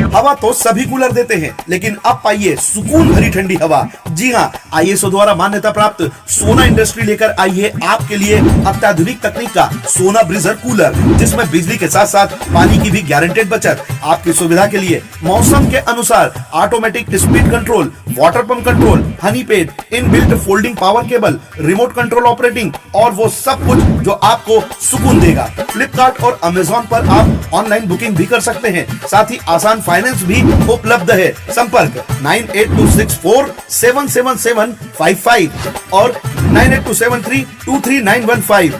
हवा तो सभी कूलर देते हैं, लेकिन अब पाइए सुकून भरी ठंडी हवा। जी हाँ, ISO द्वारा मान्यता प्राप्त सोना इंडस्ट्री लेकर आई है आपके लिए अत्याधुनिक तकनीक का सोना ब्रीजर कूलर, जिसमें बिजली के साथ साथ पानी की भी गारंटेड बचत। आपकी सुविधा के लिए मौसम के अनुसार automatic speed control, water pump control, Honey paid, inbuilt folding power cable, remote control operating और वो सब कुछ जो आपको सुकून देगा। फ्लिपकार्ट और अमेजॉन पर आप ऑनलाइन बुकिंग भी कर सकते हैं, साथ ही आसान फाइनेंस भी उपलब्ध है। संपर्क 9826477755 और 9827323915।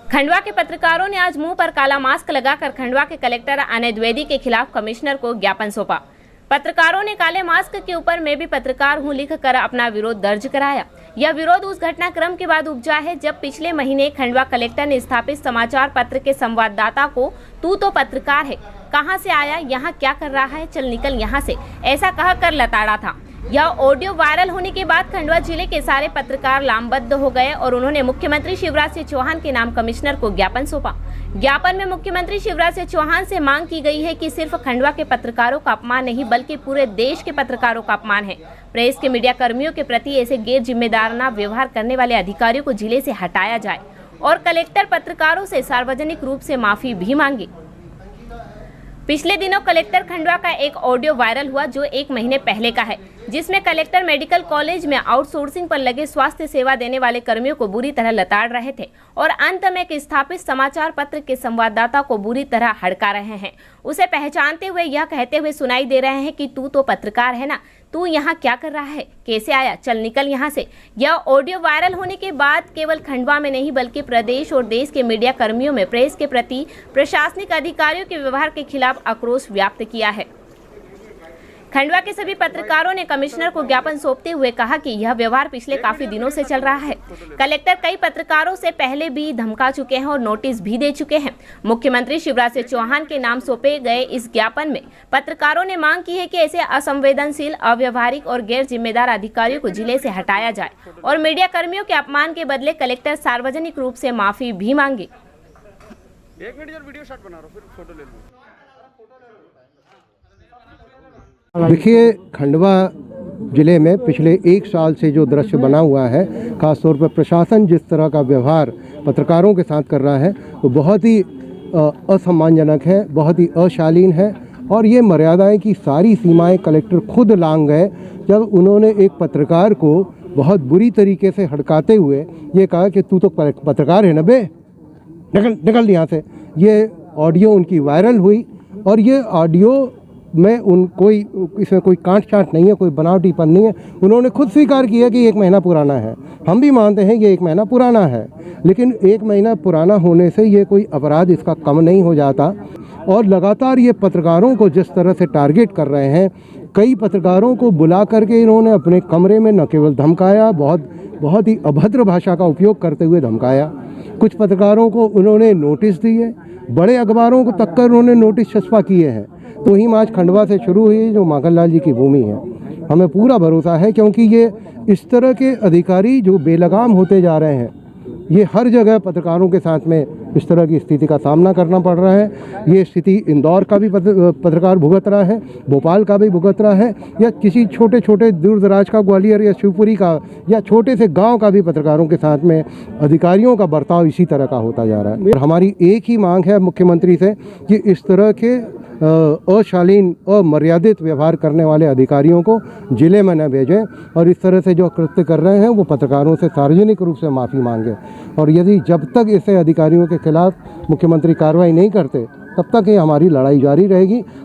खंडवा के पत्रकारों ने आज मुंह पर काला मास्क लगाकर खंडवा के कलेक्टर अनय द्विवेदी के खिलाफ कमिश्नर को ज्ञापन सौंपा। पत्रकारों ने काले मास्क के ऊपर मैं भी पत्रकार हूं लिखकर अपना विरोध दर्ज कराया। यह विरोध उस घटनाक्रम के बाद उपजा है जब पिछले महीने खंडवा कलेक्टर ने स्थापित समाचार पत्र के संवाददाता को तू तो पत्रकार है, कहां से आया, यहां क्या कर रहा है, चल निकल यहां से, ऐसा कहकर लताड़ा था। यह ऑडियो वायरल होने के बाद खंडवा जिले के सारे पत्रकार लामबद्ध हो गए और उन्होंने मुख्यमंत्री शिवराज सिंह चौहान के नाम कमिश्नर को ज्ञापन सौंपा। ज्ञापन में मुख्यमंत्री शिवराज सिंह चौहान से मांग की गई है कि सिर्फ खंडवा के पत्रकारों का अपमान नहीं बल्कि पूरे देश के पत्रकारों का अपमान है। प्रेस के मीडिया कर्मियों के प्रति ऐसे गैर जिम्मेदाराना व्यवहार करने वाले अधिकारियों को जिले से हटाया जाए और कलेक्टर पत्रकारों से सार्वजनिक रूप से माफी भी मांगे। पिछले दिनों कलेक्टर खंडवा का एक ऑडियो वायरल हुआ जो 1 महीने पहले का है, जिसमें कलेक्टर मेडिकल कॉलेज में आउटसोर्सिंग पर लगे स्वास्थ्य सेवा देने वाले कर्मियों को बुरी तरह लताड़ रहे थे और अंत में एक स्थापित समाचार पत्र के संवाददाता को बुरी तरह हड़का रहे हैं। उसे पहचानते हुए यह कहते हुए सुनाई दे रहे हैं कि तू तो पत्रकार है ना, तू यहाँ क्या कर रहा है, कैसे आया, चल निकल यहाँ से। यह ऑडियो वायरल होने के बाद केवल खंडवा में नहीं बल्कि प्रदेश और देश के मीडिया कर्मियों में प्रेस के प्रति प्रशासनिक अधिकारियों के व्यवहार के खिलाफ आक्रोश व्यक्त किया है। खंडवा के सभी पत्रकारों ने कमिश्नर को ज्ञापन सौंपते हुए कहा कि यह व्यवहार पिछले काफी दिनों से चल रहा है। कलेक्टर कई पत्रकारों से पहले भी धमका चुके हैं और नोटिस भी दे चुके हैं। मुख्यमंत्री शिवराज सिंह चौहान के नाम सौंपे गए इस ज्ञापन में पत्रकारों ने मांग की है कि ऐसे असंवेदनशील, अव्यवहारिक और गैर जिम्मेदार अधिकारियों को जिले से हटाया जाए और मीडिया कर्मियों के अपमान के बदले कलेक्टर सार्वजनिक रूप से माफी भी मांगे। 1 मिनट यार, वीडियो शॉट बना रहा हूं, फिर फोटो ले लूं। देखिए, खंडवा ज़िले में पिछले 1 साल से जो दृश्य बना हुआ है, ख़ासतौर पर प्रशासन जिस तरह का व्यवहार पत्रकारों के साथ कर रहा है वो बहुत ही असम्मानजनक है, बहुत ही अशालीन है और ये मर्यादाएं की सारी सीमाएं कलेक्टर खुद लांघ गए जब उन्होंने एक पत्रकार को बहुत बुरी तरीके से हड़काते हुए ये कहा कि तू तो पत्रकार है ना बे, निकल यहाँ से। ये ऑडियो उनकी वायरल हुई और ये ऑडियो में इसमें कोई कांट छांट नहीं है, कोई बनावटीपन नहीं है। उन्होंने खुद स्वीकार किया कि 1 महीना पुराना है। हम भी मानते हैं ये 1 महीना पुराना है, लेकिन 1 महीना पुराना होने से ये कोई अपराध इसका कम नहीं हो जाता। और लगातार ये पत्रकारों को जिस तरह से टारगेट कर रहे हैं, कई पत्रकारों को बुला करके इन्होंने अपने कमरे में न केवल धमकाया, बहुत ही अभद्र भाषा का उपयोग करते हुए धमकाया। कुछ पत्रकारों को उन्होंने नोटिस दिए, बड़े अखबारों को तक कर उन्होंने नोटिस छपवा किए हैं। तो ही आज खंडवा से शुरू हुई जो माखनलाल जी की भूमि है, हमें पूरा भरोसा है क्योंकि ये इस तरह के अधिकारी जो बेलगाम होते जा रहे हैं, ये हर जगह पत्रकारों के साथ में इस तरह की स्थिति का सामना करना पड़ रहा है। ये स्थिति इंदौर का भी पत्रकार भुगत रहा है, भोपाल का भी भुगत रहा है, या किसी छोटे छोटे दूर दराज का, ग्वालियर या शिवपुरी का या छोटे से गांव का भी पत्रकारों के साथ में अधिकारियों का बर्ताव इसी तरह का होता जा रहा है। और हमारी एक ही मांग है मुख्यमंत्री से कि इस तरह के अशालीन, अमर्यादित व्यवहार करने वाले अधिकारियों को जिले में न भेजें और इस तरह से जो कृत्य कर रहे हैं वो पत्रकारों से सार्वजनिक रूप से माफ़ी मांगे। और यदि जब तक ऐसे अधिकारियों के खिलाफ मुख्यमंत्री कार्रवाई नहीं करते तब तक ये हमारी लड़ाई जारी रहेगी।